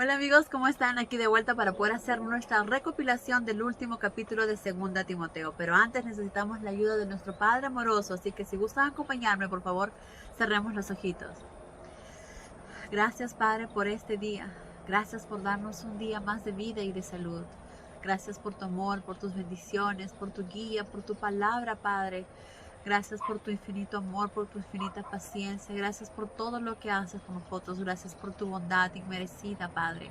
Hola amigos, ¿cómo están? Aquí de vuelta para poder hacer nuestra recopilación del último capítulo de Segunda Timoteo. Pero antes necesitamos la ayuda de nuestro Padre amoroso, así que si gustan acompañarme, por favor, cerremos los ojitos. Gracias Padre por este día. Gracias por darnos un día más de vida y de salud. Gracias por tu amor, por tus bendiciones, por tu guía, por tu palabra, Padre. Gracias por tu infinito amor, por tu infinita paciencia. Gracias por todo lo que haces con nosotros. Gracias por tu bondad inmerecida, Padre.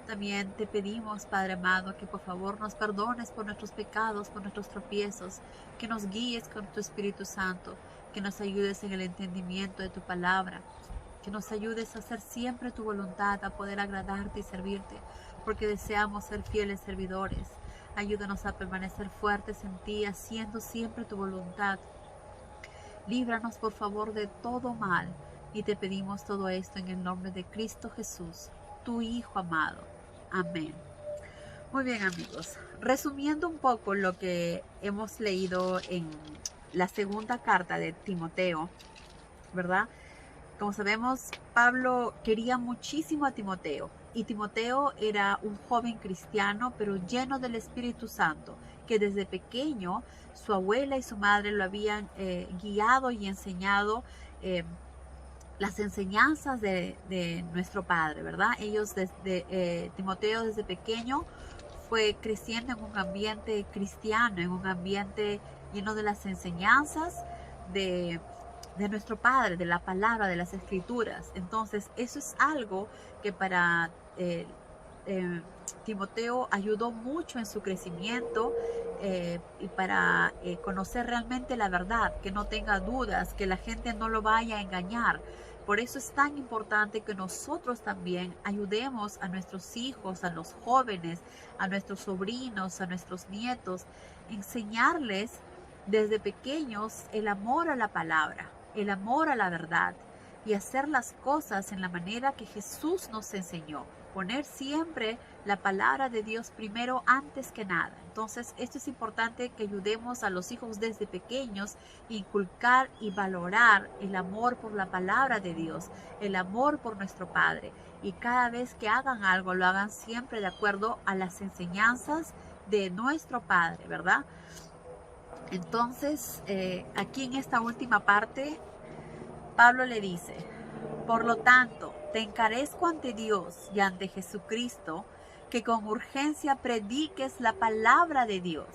También te pedimos, Padre amado, que por favor nos perdones por nuestros pecados, por nuestros tropiezos, que nos guíes con tu Espíritu Santo, que nos ayudes en el entendimiento de tu palabra, que nos ayudes a hacer siempre tu voluntad, a poder agradarte y servirte, porque deseamos ser fieles servidores. Ayúdanos a permanecer fuertes en ti, haciendo siempre tu voluntad. Líbranos por favor de todo mal, y te pedimos todo esto en el nombre de Cristo Jesús, tu Hijo amado. Amén. Muy bien amigos, resumiendo un poco lo que hemos leído en la segunda carta de Timoteo, ¿verdad? Como sabemos, Pablo quería muchísimo a Timoteo, y Timoteo era un joven cristiano, pero lleno del Espíritu Santo, que desde pequeño su abuela y su madre lo habían guiado y enseñado las enseñanzas de nuestro Padre, ¿verdad? Ellos Timoteo desde pequeño fue creciendo en un ambiente cristiano, en un ambiente lleno de las enseñanzas de, de nuestro Padre, de la palabra, de las escrituras. Entonces, eso es algo que para Timoteo ayudó mucho en su crecimiento y para conocer realmente la verdad, que no tenga dudas, que la gente no lo vaya a engañar. Por eso es tan importante que nosotros también ayudemos a nuestros hijos, a los jóvenes, a nuestros sobrinos, a nuestros nietos, enseñarles desde pequeños el amor a la palabra, el amor a la verdad y hacer las cosas en la manera que Jesús nos enseñó. Poner siempre la palabra de Dios primero antes que nada. Entonces, esto es importante que ayudemos a los hijos desde pequeños, inculcar y valorar el amor por la palabra de Dios, el amor por nuestro Padre. Y cada vez que hagan algo, lo hagan siempre de acuerdo a las enseñanzas de nuestro Padre, ¿verdad? Entonces, aquí en esta última parte, Pablo le dice: por lo tanto, te encarezco ante Dios y ante Jesucristo, que con urgencia prediques la palabra de Dios.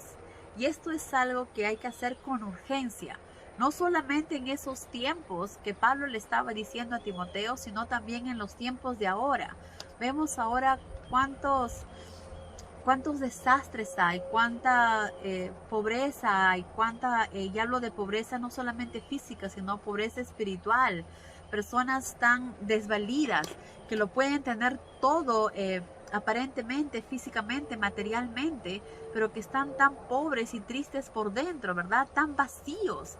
Y esto es algo que hay que hacer con urgencia, no solamente en esos tiempos que Pablo le estaba diciendo a Timoteo, sino también en los tiempos de ahora. Vemos ahora cuántos desastres hay, cuánta pobreza hay, y hablo de pobreza no solamente física, sino pobreza espiritual. Personas tan desvalidas que lo pueden tener todo aparentemente, físicamente, materialmente, pero que están tan pobres y tristes por dentro, ¿verdad? Tan vacíos.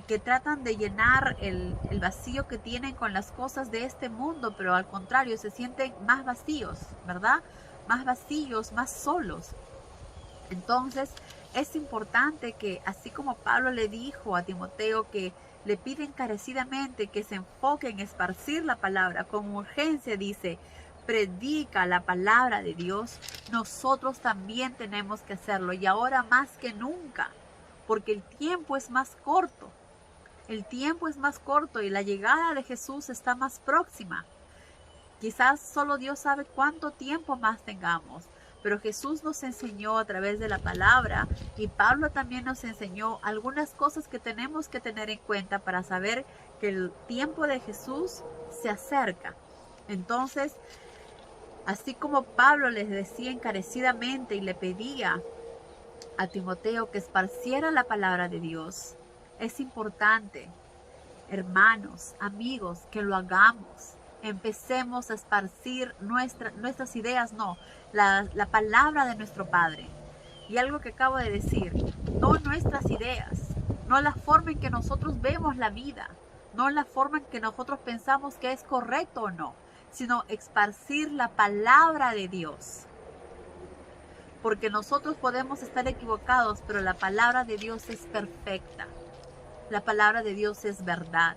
Que tratan de llenar el vacío que tienen con las cosas de este mundo, pero al contrario, se sienten más vacíos, ¿verdad? Más vacíos, más solos. Entonces, es importante que, así como Pablo le dijo a Timoteo que le pide encarecidamente que se enfoque en esparcir la palabra, con urgencia dice: predica la palabra de Dios, nosotros también tenemos que hacerlo, y ahora más que nunca, porque el tiempo es más corto. El tiempo es más corto y la llegada de Jesús está más próxima. Quizás solo Dios sabe cuánto tiempo más tengamos, pero Jesús nos enseñó a través de la palabra, y Pablo también nos enseñó algunas cosas que tenemos que tener en cuenta para saber que el tiempo de Jesús se acerca. Entonces, así como Pablo les decía encarecidamente y le pedía a Timoteo que esparciera la palabra de Dios, es importante, hermanos, amigos, que lo hagamos. Empecemos a esparcir nuestras ideas, no, la palabra de nuestro Padre. Y algo que acabo de decir: no nuestras ideas, no la forma en que nosotros vemos la vida, no la forma en que nosotros pensamos que es correcto o no, sino esparcir la palabra de Dios. Porque nosotros podemos estar equivocados, pero la palabra de Dios es perfecta. La palabra de Dios es verdad.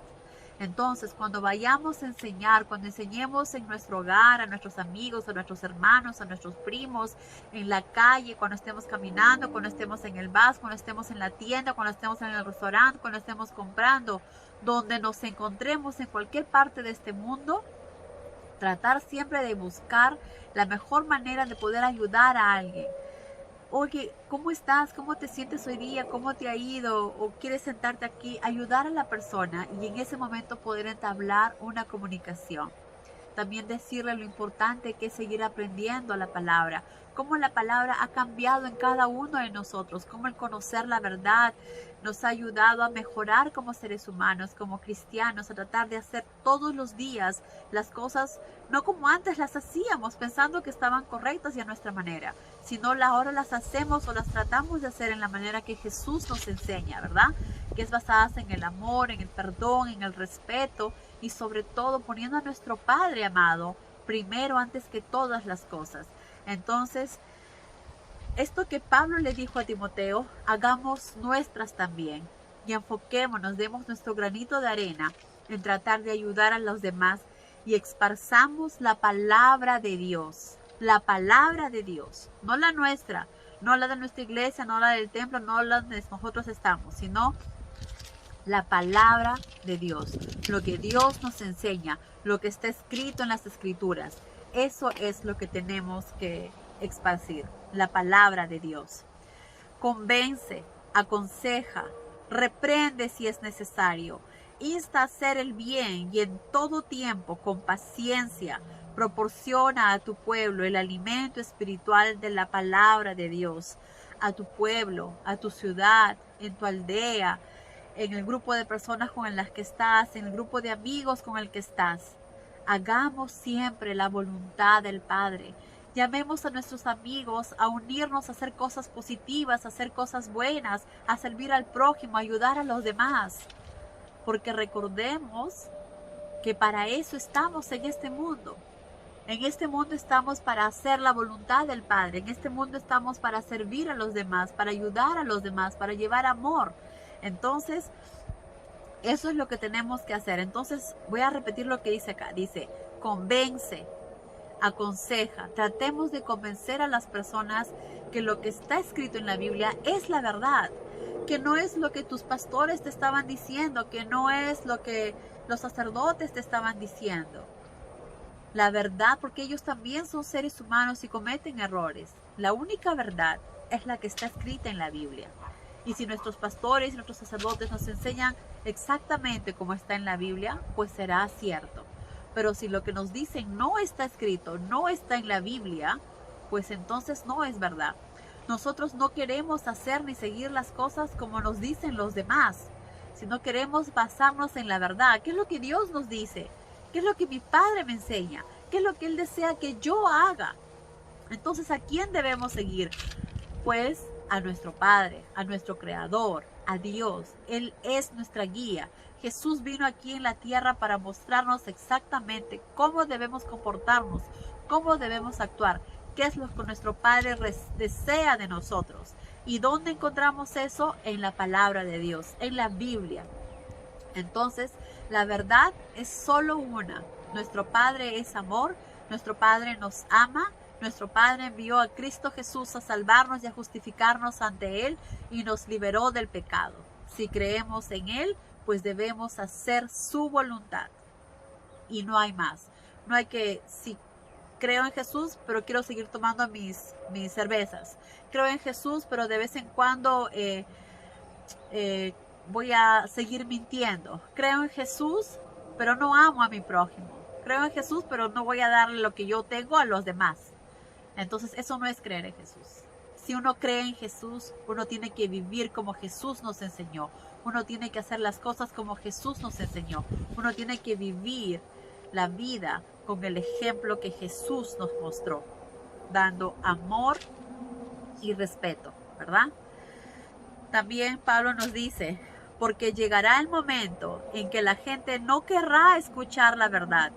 Entonces, cuando vayamos a enseñar, cuando enseñemos en nuestro hogar, a nuestros amigos, a nuestros hermanos, a nuestros primos, en la calle, cuando estemos caminando, cuando estemos en el bus, cuando estemos en la tienda, cuando estemos en el restaurante, cuando estemos comprando, donde nos encontremos en cualquier parte de este mundo, tratar siempre de buscar la mejor manera de poder ayudar a alguien. Oye, ¿cómo estás? ¿Cómo te sientes hoy día? ¿Cómo te ha ido? ¿O quieres sentarte aquí? Ayudar a la persona y en ese momento poder entablar una comunicación. También decirle lo importante que es seguir aprendiendo la palabra. Cómo la palabra ha cambiado en cada uno de nosotros. Cómo el conocer la verdad nos ha ayudado a mejorar como seres humanos, como cristianos, a tratar de hacer todos los días las cosas no como antes las hacíamos, pensando que estaban correctas y a nuestra manera, sino ahora las hacemos o las tratamos de hacer en la manera que Jesús nos enseña, ¿verdad? Que es basada en el amor, en el perdón, en el respeto y sobre todo poniendo a nuestro Padre amado primero antes que todas las cosas. Entonces, esto que Pablo le dijo a Timoteo, hagamos nuestras también y enfoquémonos, demos nuestro granito de arena en tratar de ayudar a los demás y esparzamos la palabra de Dios, no la nuestra, no la de nuestra iglesia, no la del templo, no la donde nosotros estamos, sino la palabra de Dios, lo que Dios nos enseña, lo que está escrito en las escrituras. Eso es lo que tenemos que esparcir, la palabra de Dios. Convence, aconseja, reprende si es necesario, insta a hacer el bien y en todo tiempo, con paciencia, proporciona a tu pueblo el alimento espiritual de la palabra de Dios, a tu pueblo, a tu ciudad, en tu aldea, en el grupo de personas con las que estás, en el grupo de amigos con el que estás. Hagamos siempre la voluntad del Padre. Llamemos a nuestros amigos a unirnos, a hacer cosas positivas, a hacer cosas buenas, a servir al prójimo, a ayudar a los demás. Porque recordemos que para eso estamos en este mundo. En este mundo estamos para hacer la voluntad del Padre. En este mundo estamos para servir a los demás, para ayudar a los demás, para llevar amor. Entonces, eso es lo que tenemos que hacer. Entonces, voy a repetir lo que dice acá. Dice, convence, aconseja. Tratemos de convencer a las personas que lo que está escrito en la Biblia es la verdad. Que no es lo que tus pastores te estaban diciendo, que no es lo que los sacerdotes te estaban diciendo. La verdad, porque ellos también son seres humanos y cometen errores. La única verdad es la que está escrita en la Biblia. Y si nuestros pastores y nuestros sacerdotes nos enseñan exactamente como está en la Biblia, pues será cierto. Pero si lo que nos dicen no está escrito, no está en la Biblia, pues entonces no es verdad. Nosotros no queremos hacer ni seguir las cosas como nos dicen los demás, sino queremos basarnos en la verdad. ¿Qué es lo que Dios nos dice? ¿Qué es lo que mi Padre me enseña? ¿Qué es lo que Él desea que yo haga? Entonces, ¿a quién debemos seguir? Pues a nuestro Padre, a nuestro Creador, a Dios. Él es nuestra guía. Jesús vino aquí en la tierra para mostrarnos exactamente cómo debemos comportarnos, cómo debemos actuar, qué es lo que nuestro Padre desea de nosotros. ¿Y dónde encontramos eso? En la palabra de Dios, en la Biblia. Entonces, la verdad es solo una. Nuestro Padre es amor, nuestro Padre nos ama, nuestro Padre envió a Cristo Jesús a salvarnos y a justificarnos ante Él y nos liberó del pecado. Si creemos en Él, pues debemos hacer su voluntad. Y no hay más. No hay que, si creo en Jesús, pero quiero seguir tomando mis cervezas. Creo en Jesús, pero de vez en cuando voy a seguir mintiendo. Creo en Jesús, pero no amo a mi prójimo. Creo en Jesús, pero no voy a darle lo que yo tengo a los demás. Entonces, eso no es creer en Jesús. Si uno cree en Jesús, uno tiene que vivir como Jesús nos enseñó. Uno tiene que hacer las cosas como Jesús nos enseñó. Uno tiene que vivir la vida con el ejemplo que Jesús nos mostró, dando amor y respeto, ¿verdad? También Pablo nos dice, porque llegará el momento en que la gente no querrá escuchar la verdad,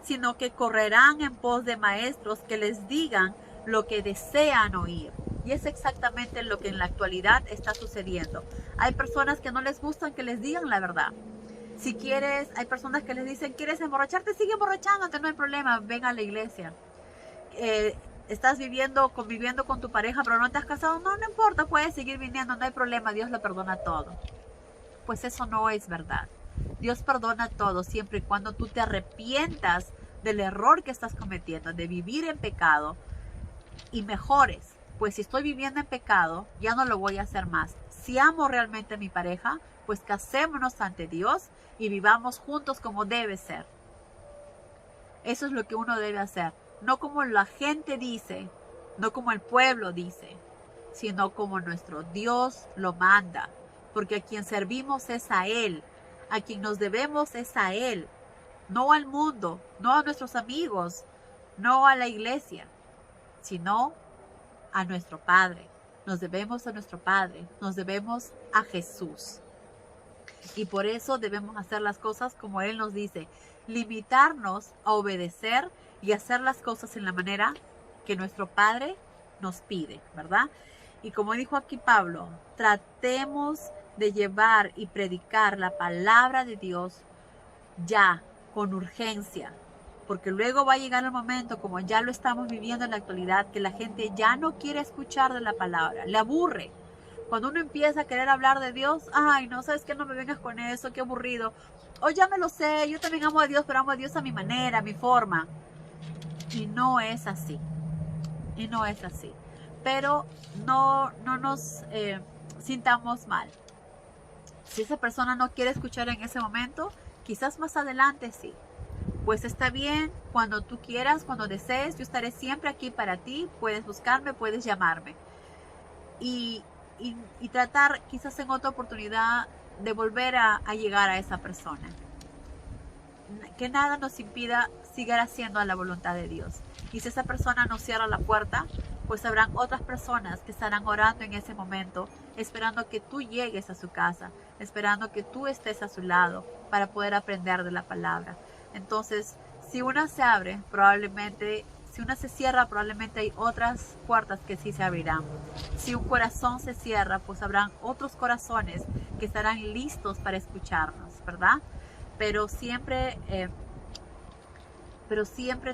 sino que correrán en pos de maestros que les digan lo que desean oír. Y es exactamente lo que en la actualidad está sucediendo. Hay personas que no les gustan que les digan la verdad. Si quieres, hay personas que les dicen, ¿quieres emborracharte? Sigue emborrachándote, no hay problema, ven a la iglesia. Estás conviviendo con tu pareja, pero no te has casado, no importa, puedes seguir viniendo, no hay problema, Dios lo perdona todo. Pues eso no es verdad. Dios perdona todo siempre y cuando tú te arrepientas del error que estás cometiendo, de vivir en pecado y mejores. Pues si estoy viviendo en pecado, ya no lo voy a hacer más. Si amo realmente a mi pareja, pues casémonos ante Dios y vivamos juntos como debe ser. Eso es lo que uno debe hacer. No como la gente dice, no como el pueblo dice, sino como nuestro Dios lo manda. Porque a quien servimos es a Él, a quien nos debemos es a Él, no al mundo, no a nuestros amigos, no a la iglesia, sino a nuestro Padre. Nos debemos a nuestro Padre, nos debemos a Jesús. Y por eso debemos hacer las cosas como Él nos dice, limitarnos a obedecer y hacer las cosas en la manera que nuestro Padre nos pide, ¿verdad? Y como dijo aquí Pablo, tratemos de llevar y predicar la palabra de Dios ya, con urgencia, porque luego va a llegar el momento, como ya lo estamos viviendo en la actualidad, que la gente ya no quiere escuchar de la palabra, le aburre. Cuando uno empieza a querer hablar de Dios, ay, no, sabes que no me vengas con eso, qué aburrido. O ya me lo sé, yo también amo a Dios, pero amo a Dios a mi manera, a mi forma. Y no es así. Y no es así. Pero no nos sintamos mal. Si esa persona no quiere escuchar en ese momento, quizás más adelante sí. Pues está bien, cuando tú quieras, cuando desees, yo estaré siempre aquí para ti. Puedes buscarme, puedes llamarme. Y tratar quizás en otra oportunidad de volver a llegar a esa persona. Que nada nos impida seguir haciendo la voluntad de Dios. Y si esa persona nos cierra la puerta, pues habrán otras personas que estarán orando en ese momento, esperando que tú llegues a su casa, esperando que tú estés a su lado para poder aprender de la palabra. Entonces, si una se abre, probablemente, si una se cierra, probablemente hay otras puertas que sí se abrirán. Si un corazón se cierra, pues habrán otros corazones que estarán listos para escucharnos, ¿verdad? Pero siempre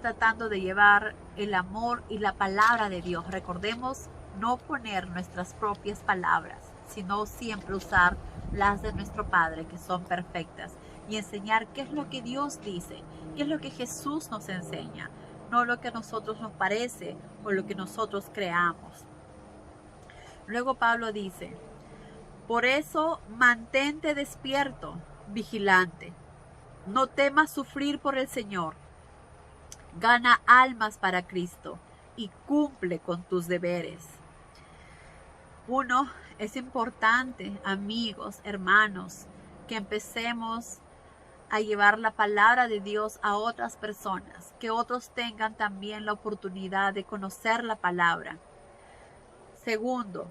tratando de llevar el amor y la palabra de Dios. Recordemos no poner nuestras propias palabras, sino siempre usar las de nuestro Padre, que son perfectas, y enseñar qué es lo que Dios dice, qué es lo que Jesús nos enseña, no lo que a nosotros nos parece o lo que nosotros creamos. Luego Pablo dice, por eso mantente despierto, vigilante. No temas sufrir por el Señor. Gana almas para Cristo y cumple con tus deberes. Uno, es importante, amigos, hermanos, que empecemos a llevar la palabra de Dios a otras personas, que otros tengan también la oportunidad de conocer la palabra. Segundo,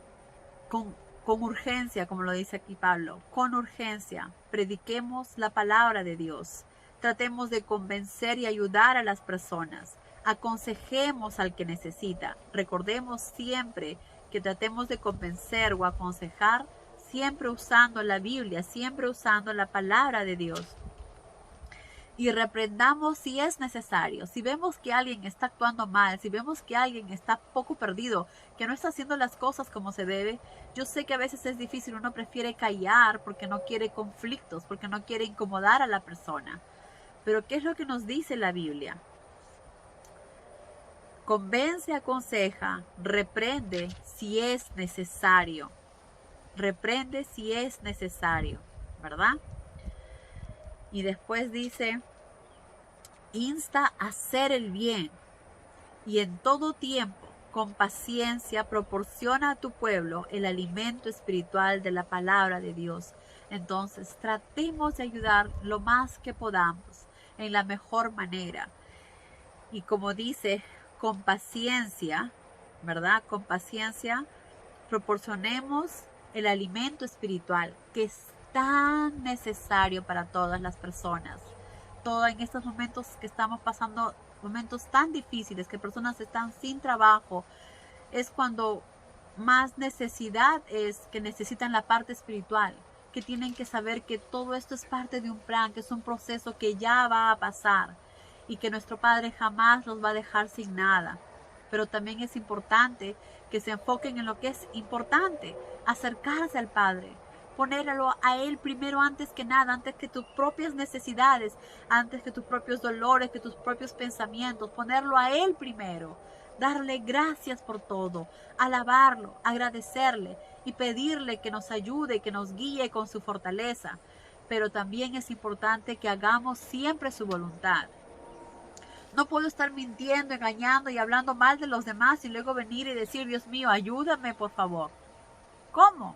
con urgencia, como lo dice aquí Pablo, con urgencia, prediquemos la palabra de Dios. Tratemos de convencer y ayudar a las personas. Aconsejemos al que necesita. Recordemos siempre que tratemos de convencer o aconsejar, siempre usando la Biblia, siempre usando la palabra de Dios. Y reprendamos si es necesario. Si vemos que alguien está actuando mal, si vemos que alguien está poco perdido, que no está haciendo las cosas como se debe, yo sé que a veces es difícil, uno prefiere callar porque no quiere conflictos, porque no quiere incomodar a la persona. Pero ¿qué es lo que nos dice la Biblia? Convence, aconseja, reprende si es necesario. Reprende si es necesario, ¿verdad? Y después dice, insta a hacer el bien y en todo tiempo, con paciencia, proporciona a tu pueblo el alimento espiritual de la palabra de Dios. Entonces, tratemos de ayudar lo más que podamos, en la mejor manera. Y como dice, con paciencia, ¿verdad? Con paciencia, proporcionemos el alimento espiritual que es tan necesario para todas las personas. Todo en estos momentos que estamos pasando, momentos tan difíciles, que personas están sin trabajo, es cuando más necesidad es que necesitan la parte espiritual. que tienen que saber que todo esto es parte de un plan, que es un proceso que ya va a pasar y que nuestro Padre jamás los va a dejar sin nada. Pero también es importante que se enfoquen en lo que es importante, acercarse al Padre, ponerlo a Él primero antes que nada, antes que tus propias necesidades, antes que tus propios dolores, que tus propios pensamientos, ponerlo a Él primero, darle gracias por todo, alabarlo, agradecerle y pedirle que nos ayude, que nos guíe con su fortaleza. Pero también es importante que hagamos siempre su voluntad. No puedo estar mintiendo, engañando y hablando mal de los demás y luego venir y decir, Dios mío, ayúdame por favor. ¿Cómo?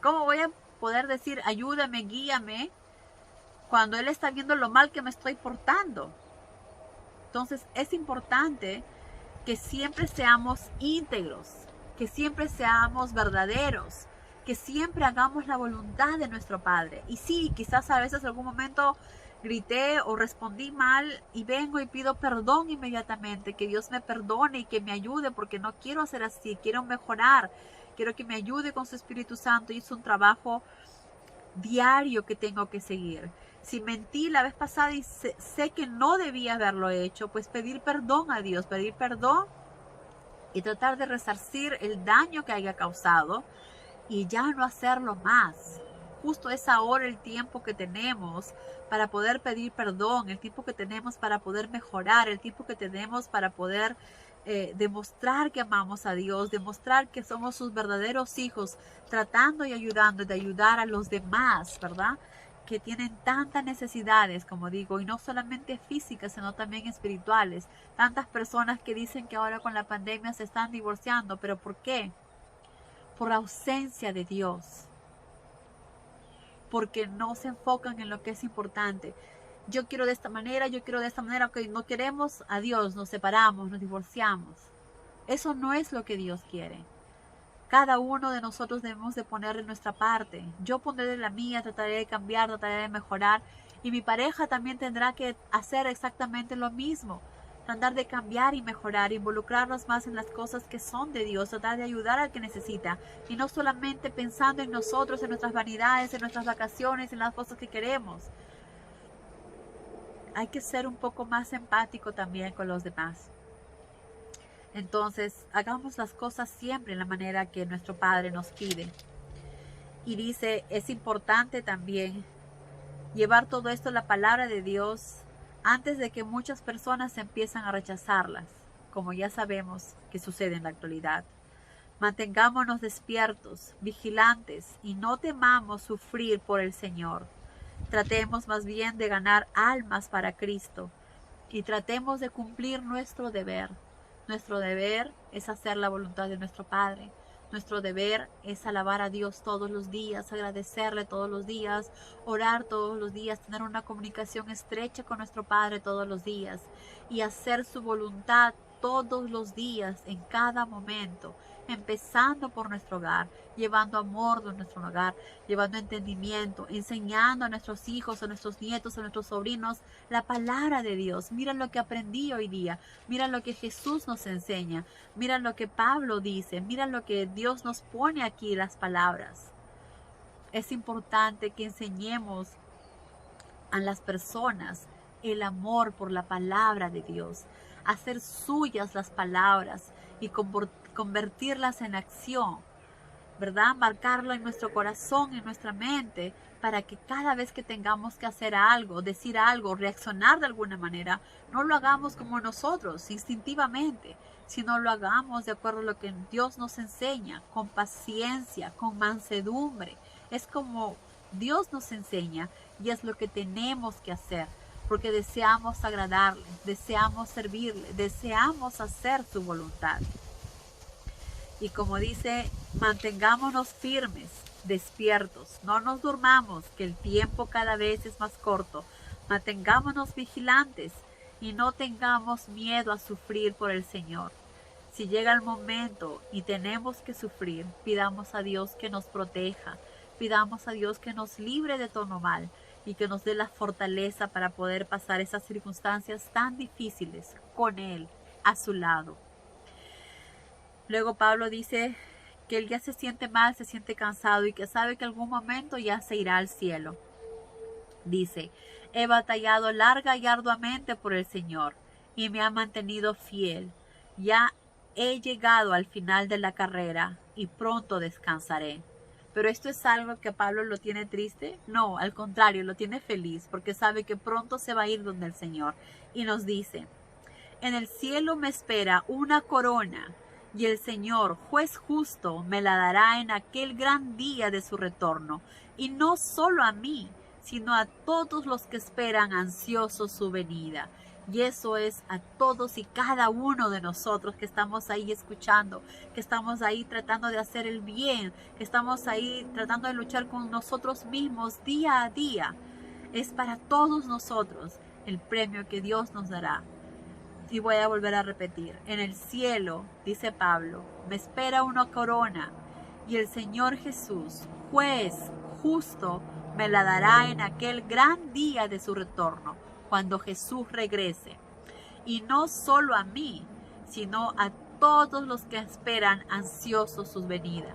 ¿Cómo voy a poder decir, ayúdame, guíame, cuando Él está viendo lo mal que me estoy portando? Entonces es importante que siempre seamos íntegros, que siempre seamos verdaderos, que siempre hagamos la voluntad de nuestro Padre. Y sí, quizás a veces en algún momento grité o respondí mal y vengo y pido perdón inmediatamente, que Dios me perdone y que me ayude porque no quiero hacer así, quiero mejorar, quiero que me ayude con su Espíritu Santo y es un trabajo diario que tengo que seguir. Si mentí la vez pasada y sé que no debía haberlo hecho, pues pedir perdón a Dios, pedir perdón y tratar de resarcir el daño que haya causado y ya no hacerlo más. Justo es ahora el tiempo que tenemos para poder pedir perdón, el tiempo que tenemos para poder mejorar, el tiempo que tenemos para poder demostrar que amamos a Dios, demostrar que somos sus verdaderos hijos, tratando y ayudando de ayudar a los demás, ¿verdad? Que tienen tantas necesidades, como digo, y no solamente físicas, sino también espirituales. Tantas personas que dicen que ahora con la pandemia se están divorciando, ¿pero por qué? Por ausencia de Dios, porque no se enfocan en lo que es importante. Yo quiero de esta manera, yo quiero de esta manera, ok, no queremos a Dios, nos separamos, nos divorciamos. Eso no es lo que Dios quiere. Cada uno de nosotros debemos de ponerle nuestra parte. Yo pondré la mía, trataré de cambiar, trataré de mejorar. Y mi pareja también tendrá que hacer exactamente lo mismo. Tratar de cambiar y mejorar, involucrarnos más en las cosas que son de Dios, tratar de ayudar al que necesita. Y no solamente pensando en nosotros, en nuestras vanidades, en nuestras vacaciones, en las cosas que queremos. Hay que ser un poco más empático también con los demás. Entonces, hagamos las cosas siempre en la manera que nuestro Padre nos pide. Y dice, es importante también llevar todo esto a la palabra de Dios antes de que muchas personas empiezan a rechazarlas, como ya sabemos que sucede en la actualidad. Mantengámonos despiertos, vigilantes y no temamos sufrir por el Señor. Tratemos más bien de ganar almas para Cristo y tratemos de cumplir nuestro deber. Nuestro deber es hacer la voluntad de nuestro Padre. Nuestro deber es alabar a Dios todos los días, agradecerle todos los días, orar todos los días, tener una comunicación estrecha con nuestro Padre todos los días y hacer su voluntad todos los días, en cada momento, empezando por nuestro hogar, llevando amor de nuestro hogar, llevando entendimiento, enseñando a nuestros hijos, a nuestros nietos, a nuestros sobrinos la palabra de Dios. Mira lo que aprendí hoy día, mira lo que Jesús nos enseña, mira lo que Pablo dice, mira lo que Dios nos pone aquí, las palabras. Es importante que enseñemos a las personas el amor por la palabra de Dios, hacer suyas las palabras y convertirlas en acción, ¿verdad? Marcarlo en nuestro corazón, en nuestra mente, para que cada vez que tengamos que hacer algo, decir algo, reaccionar de alguna manera, no lo hagamos como nosotros, instintivamente, sino lo hagamos de acuerdo a lo que Dios nos enseña, con paciencia, con mansedumbre. Es como Dios nos enseña y es lo que tenemos que hacer, porque deseamos agradarle, deseamos servirle, deseamos hacer su voluntad. Y como dice, mantengámonos firmes, despiertos, no nos durmamos, que el tiempo cada vez es más corto. Mantengámonos vigilantes y no tengamos miedo a sufrir por el Señor. Si llega el momento y tenemos que sufrir, pidamos a Dios que nos proteja, pidamos a Dios que nos libre de todo mal y que nos dé la fortaleza para poder pasar esas circunstancias tan difíciles con Él a su lado. Luego Pablo dice que él ya se siente mal, se siente cansado y que sabe que algún momento ya se irá al cielo. Dice, he batallado larga y arduamente por el Señor y me ha mantenido fiel. Ya he llegado al final de la carrera y pronto descansaré. Pero esto es algo que Pablo lo tiene triste. No, al contrario, lo tiene feliz porque sabe que pronto se va a ir donde el Señor. Y nos dice, en el cielo me espera una corona y el Señor, juez justo, me la dará en aquel gran día de su retorno. Y no solo a mí, sino a todos los que esperan ansiosos su venida. Y eso es a todos y cada uno de nosotros que estamos ahí escuchando, que estamos ahí tratando de hacer el bien, que estamos ahí tratando de luchar con nosotros mismos día a día. Es para todos nosotros el premio que Dios nos dará. Y voy a volver a repetir, en el cielo, dice Pablo, me espera una corona y el Señor Jesús, juez justo, me la dará en aquel gran día de su retorno, cuando Jesús regrese. Y no solo a mí, sino a todos los que esperan ansiosos su venida.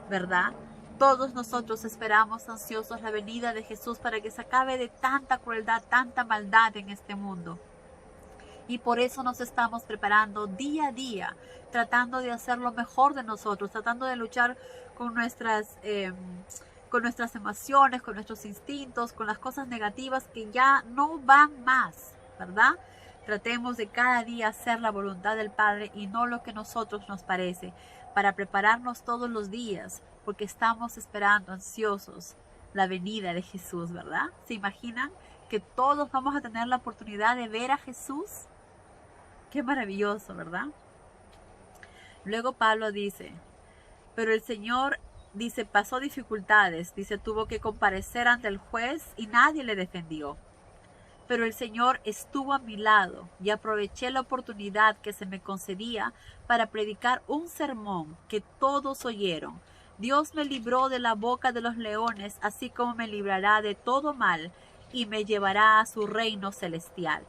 ¿Verdad? Todos nosotros esperamos ansiosos la venida de Jesús para que se acabe de tanta crueldad, tanta maldad en este mundo. Y por eso nos estamos preparando día a día, tratando de hacer lo mejor de nosotros, tratando de luchar con nuestras emociones, con nuestros instintos, con las cosas negativas que ya no van más, ¿verdad? Tratemos de cada día hacer la voluntad del Padre y no lo que a nosotros nos parece, para prepararnos todos los días, porque estamos esperando ansiosos la venida de Jesús, ¿verdad? ¿Se imaginan que todos vamos a tener la oportunidad de ver a Jesús? Qué maravilloso, ¿verdad? Luego Pablo dice, pero el Señor, dice, pasó dificultades, dice, tuvo que comparecer ante el juez y nadie le defendió. Pero el Señor estuvo a mi lado y aproveché la oportunidad que se me concedía para predicar un sermón que todos oyeron. Dios me libró de la boca de los leones, así como me librará de todo mal y me llevará a su reino celestial.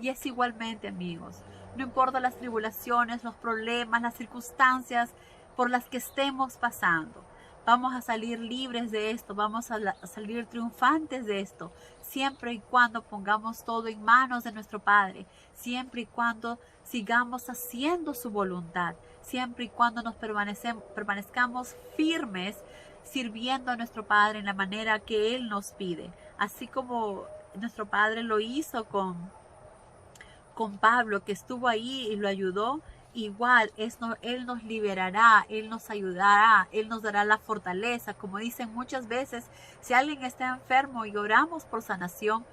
Y es igualmente, amigos, no importa las tribulaciones, los problemas, las circunstancias por las que estemos pasando, vamos a salir libres de esto, vamos a salir triunfantes de esto, siempre y cuando pongamos todo en manos de nuestro Padre, siempre y cuando sigamos haciendo su voluntad, siempre y cuando nos permanezcamos firmes sirviendo a nuestro Padre en la manera que Él nos pide, así como nuestro Padre lo hizo con Pablo, que estuvo ahí y lo ayudó. Igual Él nos liberará, Él nos ayudará, Él nos dará la fortaleza. Como dicen muchas veces, si alguien está enfermo y oramos por sanación,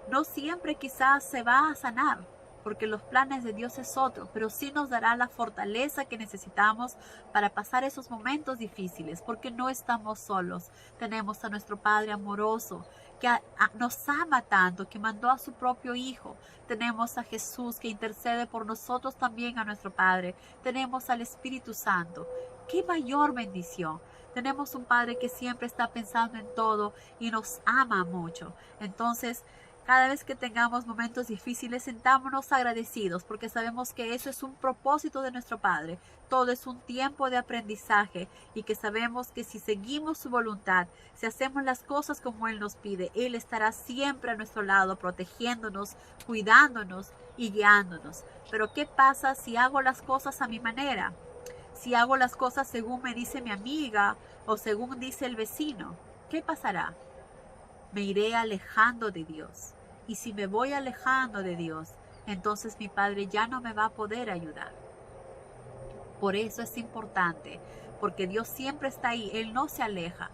no siempre quizás se va a sanar, porque los planes de Dios es otro, pero sí nos dará la fortaleza que necesitamos para pasar esos momentos difíciles, porque no estamos solos. Tenemos a nuestro Padre amoroso, que nos ama tanto, que mandó a su propio Hijo. Tenemos a Jesús que intercede por nosotros también a nuestro Padre. Tenemos al Espíritu Santo. ¡Qué mayor bendición! Tenemos un Padre que siempre está pensando en todo y nos ama mucho. Entonces, cada vez que tengamos momentos difíciles, sentámonos agradecidos, porque sabemos que eso es un propósito de nuestro Padre. Todo es un tiempo de aprendizaje y que sabemos que si seguimos su voluntad, si hacemos las cosas como Él nos pide, Él estará siempre a nuestro lado, protegiéndonos, cuidándonos y guiándonos. Pero ¿qué pasa si hago las cosas a mi manera? Si hago las cosas según me dice mi amiga o según dice el vecino, ¿qué pasará? Me iré alejando de Dios. Y si me voy alejando de Dios, entonces mi Padre ya no me va a poder ayudar. Por eso es importante, porque Dios siempre está ahí, Él no se aleja.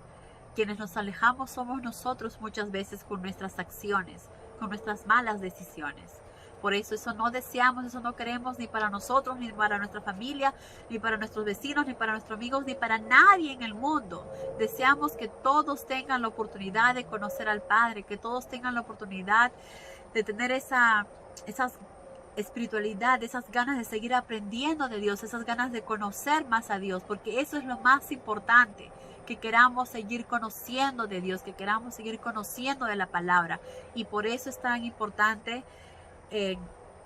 Quienes nos alejamos somos nosotros muchas veces con nuestras acciones, con nuestras malas decisiones. Por eso no deseamos, eso no queremos ni para nosotros, ni para nuestra familia, ni para nuestros vecinos, ni para nuestros amigos, ni para nadie en el mundo. Deseamos que todos tengan la oportunidad de conocer al Padre, que todos tengan la oportunidad de tener esa espiritualidad, esas ganas de seguir aprendiendo de Dios, esas ganas de conocer más a Dios, porque eso es lo más importante, que queramos seguir conociendo de Dios, que queramos seguir conociendo de la palabra. Y por eso es tan importante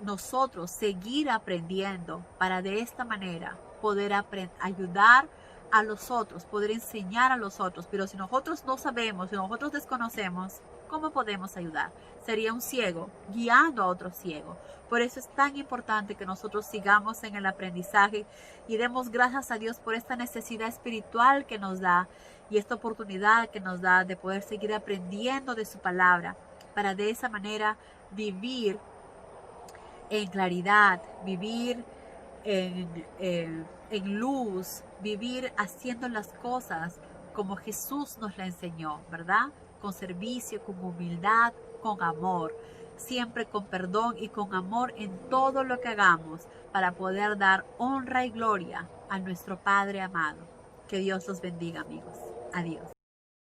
nosotros seguir aprendiendo para de esta manera poder ayudar a los otros, poder enseñar a los otros. Pero si nosotros no sabemos, si nosotros desconocemos, ¿cómo podemos ayudar? Sería un ciego guiando a otro ciego. Por eso es tan importante que nosotros sigamos en el aprendizaje y demos gracias a Dios por esta necesidad espiritual que nos da y esta oportunidad que nos da de poder seguir aprendiendo de su palabra, para de esa manera vivir en claridad, vivir en luz, vivir haciendo las cosas como Jesús nos la enseñó, ¿verdad? Con servicio, con humildad, con amor, siempre con perdón y con amor en todo lo que hagamos, para poder dar honra y gloria a nuestro Padre amado. Que Dios los bendiga, amigos. Adiós.